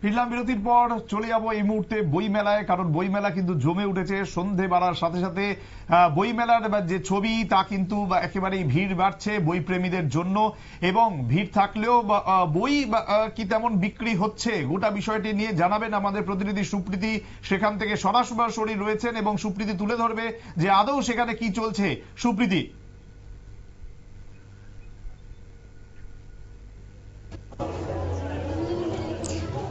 ফিরলাম বিরতির পর, চলে যাবো এই মুহূর্তে বইমেলায়, কারণ বইমেলা কিন্তু জমে উঠেছে। সন্ধে বাড়ার সাথে সাথে বইমেলার যে ছবি তা কিন্তু একেবারেই ভিড় বাড়ছে বই প্রেমীদের জন্য, এবং ভিড় থাকলেও বই কি তেমন বিক্রি হচ্ছে, গোটা বিষয়টি নিয়ে জানাবেন আমাদের প্রতিনিধি সুপ্রীতি। সেখান থেকে সরাসরি রয়েছেন এবং সুপ্রীতি তুলে ধরবে যে আদৌ সেখানে কি চলছে। সুপ্রীতি।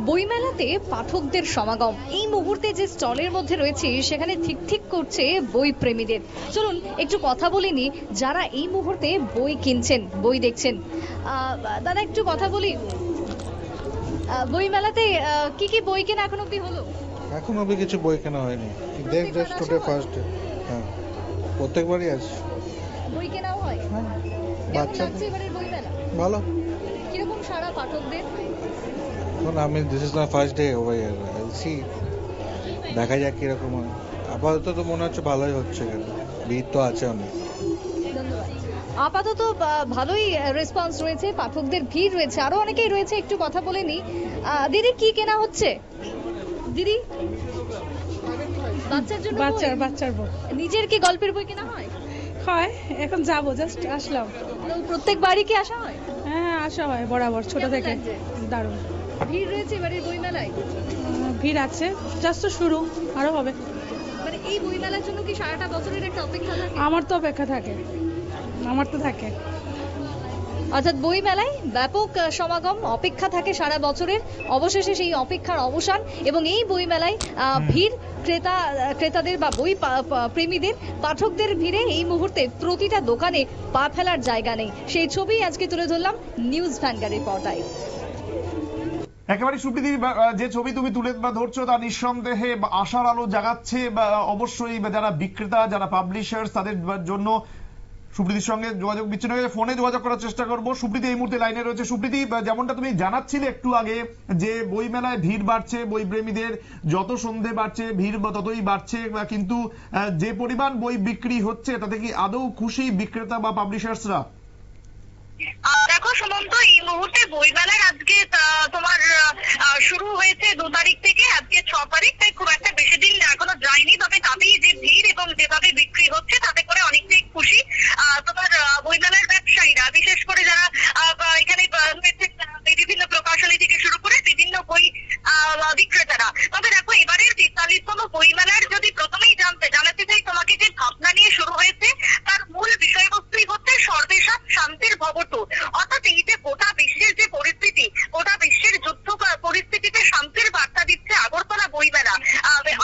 বইমেলাতে পাঠকদের সমাগম এই মুহূর্তে যে স্টলের মধ্যে রয়েছে সেখানে ঠিক ঠিক করছে বই প্রেমীদের। চলুন একটু কথা বলে নি যারা এই মুহূর্তে বই কিনছেন, বই দেখছেন। দাদা একটু কথা বলি, বইমেলাতে কি কি বই কেনা এখন অবধি হলো? এখন অবধি কিছু বই কেনা হয়নি, টুডে ফার্স্ট ডে। হ্যাঁ, প্রত্যেকবারই আছে। বই কেনাও হয়? বাচ্চাদের এবারের বইমেলা ভালো। কিরকম সারা পাঠকদের? আমি this is my first day over here, I see, দেখা যাক কিরকম হয়। আপাতত তো মনে হচ্ছে ভালোই হচ্ছে, ভিড় তো আছে অনেক। আপাতত ভালোই রেসপন্স রয়েছে, পাঠকদের ভিড় রয়েছে, আরো অনেকেই রয়েছে, একটু কথা বলে নি। দিদি কি কেনা হচ্ছে? দিদি বাচ্চার জন্য বাচ্চার বই। নিজের কি গল্পের বই কেনা হয়? হয়, এখন যাবো, জাস্ট আসলাম। প্রত্যেকবারই কি আসা হয়? হ্যাঁ, আসা হয় বরাবর, ছোট থেকে। দারুণ ভিড় রয়েছে এবারের বই মেলায়? ভিড় আছে, জাস্ট তো শুরু, আরো হবে। মানে এই বই মেলার জন্য কি সারাটা বছরের একটা অপেক্ষা থাকে? আমার তো অপেক্ষা থাকে, আমার তো থাকে। অর্থাৎ বই মেলায় ব্যাপক সমাগম, অপেক্ষা থাকে সারা বছরের, অবশেষে সেই অপেক্ষার অবসান। এবং এই বই মেলায় ভিড় ক্রেতাদের বা বই প্রেমীদের, পাঠকদের ভিড়ে এই মুহূর্তে প্রতিটা দোকানে পা ফেলার জায়গা নেই। সেই ছবি আজকে তুলে ধরলাম নিউজ ভ্যানগার্ডের পর্দায়। একেবারে সুপ্রীতি, যে ছবি তুমি তুলে ধরছো তা নিঃসন্দেহে আশার আলো জাগাচ্ছে অবশ্যই যারা বিক্রেতা, যারা পাবলিশার্স, তাদের জন্য। সুপ্রীতির সঙ্গে যোগাযোগ বিচ্ছিন্ন হয়ে ফোনে যোগাযোগ করার চেষ্টা করবো। সুপ্রীতি এই মুহূর্তে লাইনে রয়েছে। সুপ্রীতি, যেমনটা তুমি জানাচ্ছিলে একটু আগে যে বই মেলায় ভিড় বাড়ছে, বই প্রেমীদের যত সন্ধে বাড়ছে ভিড় ততই বাড়ছে, কিন্তু যে পরিমাণ বই বিক্রি হচ্ছে তাতে কি আদৌ খুশি বিক্রেতা বা পাবলিশার্সরা? দেখো সুমন্ত, এই মুহূর্তে বইমেলার আজকে তোমার শুরু হয়েছে 2 তারিখ থেকে, আজকে 6 তারিখ, তাই খুব একটা বেশি দিন এখনো যায়নি। তবে তাতেই যে ভিড় এবং যেভাবে বিক্রি হচ্ছে তাতে করে অনেকটাই খুশি তোমার বইমেলার ব্যবসায়ীরা, বিশেষ করে যারা এখানে বিভিন্ন প্রকাশনী থেকে শুরু করে বিভিন্ন বই বিক্রেতারা। তবে দেখো, এবারের 43তম বইমেলার যদি প্রথমেই জানাতে চাই তোমাকে, যে ভাবনা নিয়ে শুরু হয়েছে তার মূল বিষয়বস্তুই হচ্ছে সর্বেশাৎ শান্তির ভবতু। অর্থাৎ এই যে গোটা বিশ্বের যে পরিস্থিতি, গোটা বিশ্বের যুদ্ধ পরিস্থিতিতে শান্তির বার্তা দিচ্ছে আগরতলা বইমেলা।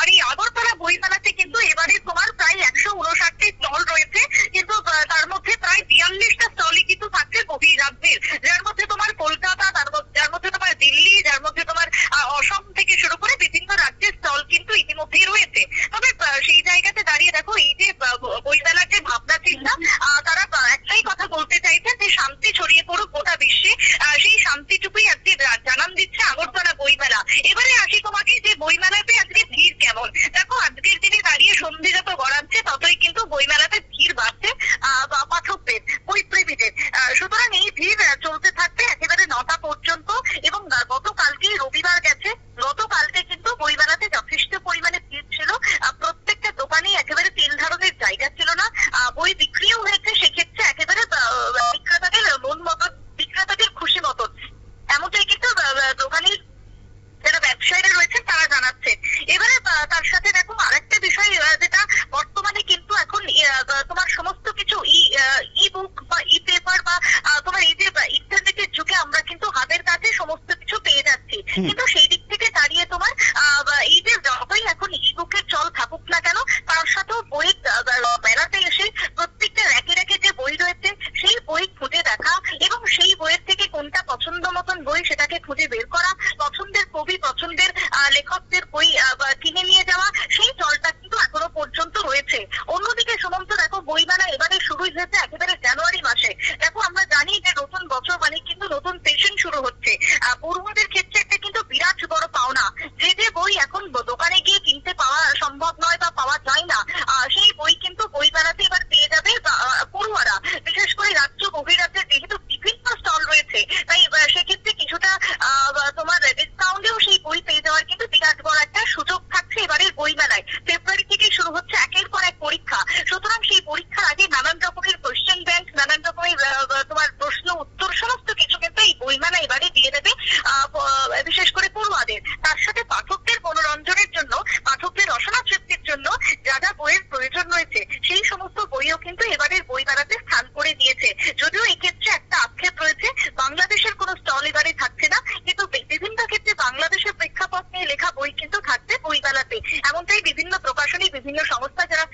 আর এই আগরতলা বইমেলাতে কিন্তু এবারে তোমার প্রায় 159টি স্টল রয়েছে, কিন্তু তার মধ্যে প্রায় 42টা স্টলই কিন্তু থাকছে বহিরাজ্যের, যার মধ্যে তোমার কলকাতা, যার মধ্যে তোমার দিল্লি, যার মধ্যে তোমার অসম থেকে শুরু করে বিভিন্ন রাজ্যের স্টল কিন্তু ইতিমধ্যেই রয়েছে। তবে সেই জায়গাতে দাঁড়িয়ে দেখো, এই যে বইমেলার যে ভাবনা চিন্তা, তারা একটাই কথা বলতে চাইছে যে শান্তি ছড়িয়ে পড়ুক গোটা বিশ্বে, সেই শান্তিটুকুই আজকে জানান দিচ্ছে আগরতলা বইমেলা। এবারে আসি তোমাকে যে বইমেলাতে আজকে ভিড় কেমন। দেখো, আজকের দিনে দাঁড়িয়ে সন্ধে যত গড়াচ্ছে ততই কিন্তু বইমেলাতে ভিড় বাড়ছে পাঠকদের, বই প্রেমীদের। সুতরাং এই ভিড় চলতে থাকবে একেবারে 9টা পর্যন্ত। এবং গতকালকেই রবিবার গেছে, গতকালকে কিন্তু বইমেলাতে যথেষ্ট পরিমাণে ভিড় ছিল, প্রত্যেকটা দোকানেই একেবারে 3 ধরনের জায়গা ছিল না, বই বিক্রিও হয়েছে। সেক্ষেত্রে একেবারে বিক্রেতাদের মন মতন, বিক্রেতাদের খুশি মতন, এমনটাই কিন্তু দোকানের যারা ব্যবসায়ীরা রয়েছেন তারা জানাচ্ছেন। এবারে তার সাথে দেখো আরেকটা বিষয়, যেটা বর্তমানে কিন্তু এখন তোমার সমস্ত কিছু ই বুক বা ই পেপার বা তোমার এই যে ইন্টারনেটের যুগে আমরা কিন্তু হাতের কাছে সমস্ত কিছু পেয়ে যাচ্ছি, কিন্তু সেই দিক থেকে দাঁড়িয়ে তোমার এই যে যতই এখন ই বুকের চল থাকুক না কেন, তার সাথেও বইয়ের মেলাতে এসে প্রত্যেকটা র্যাকে র্যাকে যে বই রয়েছে সেই বই খুঁজে দেখা এবং সেই বইয়ের থেকে কোনটা পছন্দ মতন বই সেটাকে খুঁজে বের করা, পছন্দের কবি, পছন্দের লেখকদের বই কিনে নিয়ে যাওয়া, সেই চলটা কিন্তু এখনো পর্যন্ত রয়েছে। অন্যদিকে সুমন্ত দেখো, বইমেলা এবারে শুরুই হয়েছে একেবারে জানুয়ারি মাসে। দেখো, আমরা জানি যে নতুন বছর মানে কিন্তু নতুন সেশন শুরু হচ্ছে, পড়ুয়াদের ক্ষেত্রে একটা কিন্তু বিরাট লেখা বই কিন্তু থাকছে বইমেলাতে, এমনটাই বিভিন্ন প্রকাশনী, বিভিন্ন সংস্থা যারা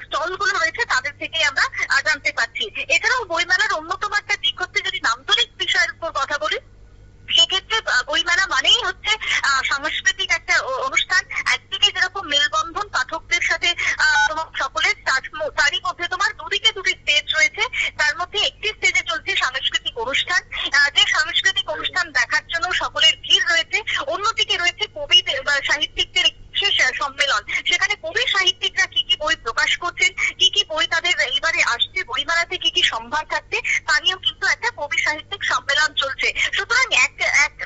স্টলগুলো রয়েছে তাদের থেকে আমরা জানতে পারছি। এছাড়াও বইমেলার অন্যতম একটা দিক হচ্ছে, যদি নান্দনিক বিষয়ের উপর কথা বলি, সেক্ষেত্রে বইমেলা মানেই হচ্ছে সাংস্কৃতিক একটা অনুষ্ঠান। একদিকে যেরকম মেলবন্ধন পাঠকদের সাথে তোমার সকলের, তারই মধ্যে তোমার দুদিকে দুটি স্টেজ রয়েছে, তার মধ্যে একটি স্টেজে চলছে সাংস্কৃতিক অনুষ্ঠান, যে সাংস্কৃতিক অনুষ্ঠান দেখার জন্য সকলের ভিড় রয়েছে। অন্যদিকে রয়েছে কবি সাহিত্যিকদের বিশেষ সম্মেলন, সেখানে কবি সাহিত্যিকরা কি কি বই প্রকাশ করছেন, কি কি বই তাদের এইবারে আসছে বইমেলাতে, কি কি সম্ভার থাকছে তা নিয়েও কিন্তু একটা কবি সাহিত্যিক সম্মেলন চলছে। সুতরাং এক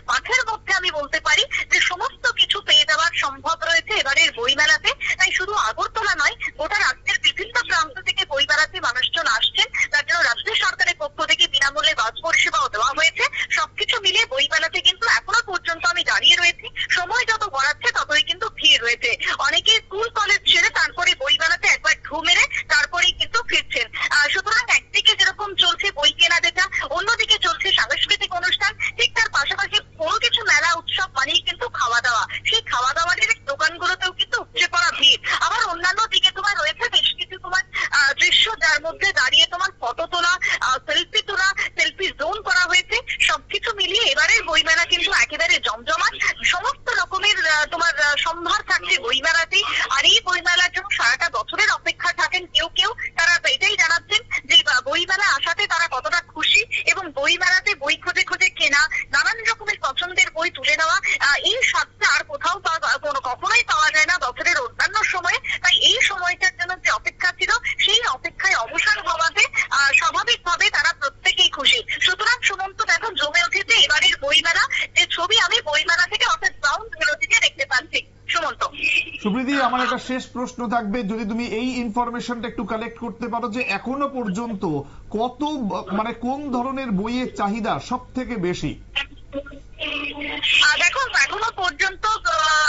মাঠের মধ্যে আমি বলতে পারি যে সমস্ত কিছু পেয়ে যাওয়ার সম্ভব রয়েছে এবারের বইমেলাতে। তাই শুধু আগরতলা নয়, গোটা রাজ্যের বিভিন্ন প্রান্ত থেকে বইমেলাতে মানুষজন আসছেন, তার জন্য রাজ্য সরকারের পক্ষ থেকে বিনামূল্যে বাস পরিষেবাও দেওয়া হয়েছে। সবকিছু মিলিয়ে বইমেলাতে কিন্তু এখনো পর্যন্ত আমি দাঁড়িয়ে রয়েছি, সময় যত গড়াচ্ছে ততই কিন্তু ভিড় রয়েছে। অনেকে স্কুল কলেজ ছেড়ে তারপরে বইমেলাতে একবার ঢু মেরে তারপরেই কিন্তু ফিরছেন। সুতরাং একদিকে যেরকম চলছে বই কেনা বেচা, অন্যদিকে চলছে সাংস্কৃতিক অনুষ্ঠান, ঠিক তার পাশাপাশি কোনো কিছু মেলা উৎসব মানেই কিন্তু খাওয়া দাওয়া। সেই খাওয়া দাওয়ার দোকানগুলোতেও কিন্তু উপচে পড়া ভিড়। আবার অন্যান্য দিকে তোমার রয়েছে বেশ কিছু তোমার দৃশ্য, যার মধ্যে দাঁড়িয়ে তোমার ফটো তোলা, সেলফি তোলা, সেলফি জোন করা হয়েছে। সবকিছু মিলিয়ে এবারের বইমেলা কিন্তু একেবারে জমজমাট, সমস্ত রকমের তোমার সম্ভার থাকছে বইমেলাতে। আর এই বইমেলার জন্য সারাটা বছরের অপেক্ষা থাকেন কেউ কেউ, তারা এটাই জানাচ্ছেন যে বইমেলা আসাতে তারা কতটা খুশি, এবং বইমেলাতে বই খুঁজে খুঁজে কেনা, নানান রকমের পছন্দের বই তুলে নেওয়া, এই স্বাদটা আর কোথাও কখনোই পাওয়া যায় না বছরের অন্যান্য সময়ে। তাই এই সময়টার জন্য যে অপেক্ষা ছিল, সেই অপেক্ষায় অবসান হওয়াতে স্বাভাবিকভাবে তারা প্রত্যেকেই খুশি। সুতরাং সুমন্ত, দেখো জমে উঠেছে এবারের বইমেলা, যে ছবি আমি বইমেলা থেকে অর্থাৎ গ্রাউন্ড জিরো থেকে দেখতে পাচ্ছি। সুমন্ত। সুপ্রীতি, আমার একটা শেষ প্রশ্ন থাকবে, যদি তুমি এই ইনফরমেশনটা একটু কালেক্ট করতে পারো যে এখনো পর্যন্ত কত, মানে কোন ধরনের বইয়ের চাহিদা সব থেকে বেশি? দেখো এখনো পর্যন্ত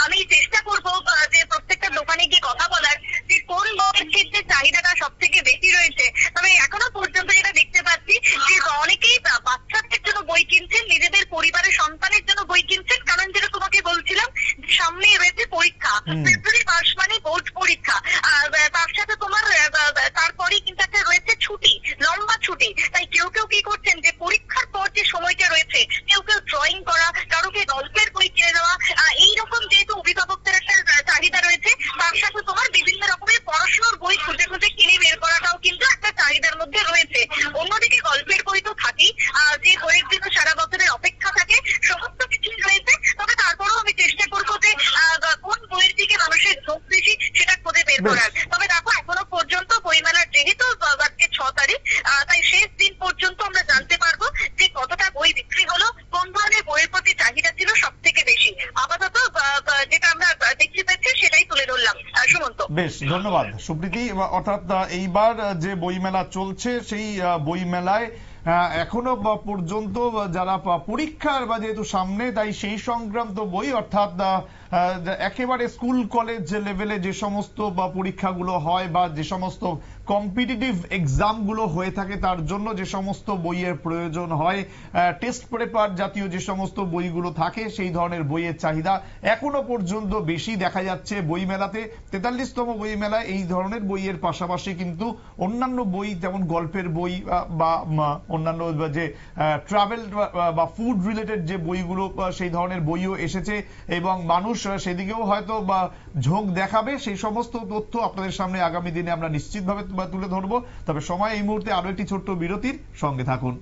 আমি চেষ্টা করবো যে প্রত্যেকটা দোকানে গিয়ে কথা বলার, যে কোন বইয়ের ক্ষেত্রে চাহিদাটা সব থেকে বেশি রয়েছে। তবে এখনো পর্যন্ত যেটা দেখতে পাচ্ছি যে অনেকেই বাচ্চাদের জন্য বই কিনছেন, নিজেদের পরিবারের সন্তানের জন্য বই কিনছেন, কারণ যেটা তোমাকে বলছিলাম সামনে রয়েছে পরীক্ষা, ফেব্রুয়ারি মাস মানে বোর্ড পরীক্ষা, তার সাথে তোমার তারপরেই কিন্তু একটা রয়েছে ছুটি, লম্বা ছুটি। তাই কেউ কেউ কি করছেন যে পরীক্ষার পর যে সময়টা রয়েছে, কেউ কেউ ড্রয়িং করা, কারোকে গল্পের বই কিনে দেওয়া, এইরকম যেহেতু অভিভাবকদের একটা চাহিদা রয়েছে, তার সাথে তোমার বিভিন্ন রকমের পড়াশোনার বই খুঁজে খুঁজে কিনে বের করাটাও কিন্তু একটা চাহিদার মধ্যে রয়েছে। অন্যদিকে গল্পের বই তো থাকেই, যে বইয়ের জন্য সারা বছরের অপেক্ষা থাকে, সমস্ত কিছুই রয়েছে। তবে তারপরেও আমি চেষ্টা করবো যে কোন বইয়ের দিকে মানুষের ঝোঁক বেশি সেটা খুঁজে বের করার। তবে দেখো এখনো পর্যন্ত বইমেলার যেহেতু আজকে 6 তারিখ, তাই শেষ দিন পর্যন্ত আমরা জানতে পারবো যে কতটা বই বিক্রি হলো, কোন ধরনের বইয়ের প্রতি চাহিদা ছিল সব থেকে বেশি। আপাতত যেটা আমরা দেখতে পাচ্ছি সেটাই তুলে ধরলাম। সুমন্ত। বেশ, ধন্যবাদ সুপ্রীতি। অর্থাৎ এইবার যে বইমেলা চলছে, সেই বইমেলায় এখনো পর্যন্ত যারা পরীক্ষার বা যেহেতু সামনে, তাই সেই সংক্রান্ত বই, অর্থাৎ একেবারে স্কুল কলেজ লেভেলে যে সমস্ত পরীক্ষাগুলো হয় বা যে সমস্ত কম্পিটিটিভ এক্সামগুলো হয়ে থাকে, তার জন্য যে সমস্ত বইয়ের প্রয়োজন হয়, টেস্ট পেপার জাতীয় যে সমস্ত বইগুলো থাকে, সেই ধরনের বইয়ের চাহিদা এখনো পর্যন্ত বেশি দেখা যাচ্ছে বইমেলাতে। 43তম বইমেলায় এই ধরনের বইয়ের পাশাপাশি কিন্তু অন্যান্য বই, যেমন গল্পের বই বা অন্যান্য যে ট্রাভেল বা ফুড রিলেটেড যে বইগুলো, সেই ধরনের বইও এসেছে, এবং মানুষ সেদিকেও হয়তো বা ঝোঁক দেখাবে। সেই সমস্ত তথ্য আপনাদের সামনে আগামী দিনে আমরা নিশ্চিতভাবে তুলে ধরবো। তবে সময় এই মুহূর্তে আরো একটি ছোট্ট বিরতির, সঙ্গে থাকুন।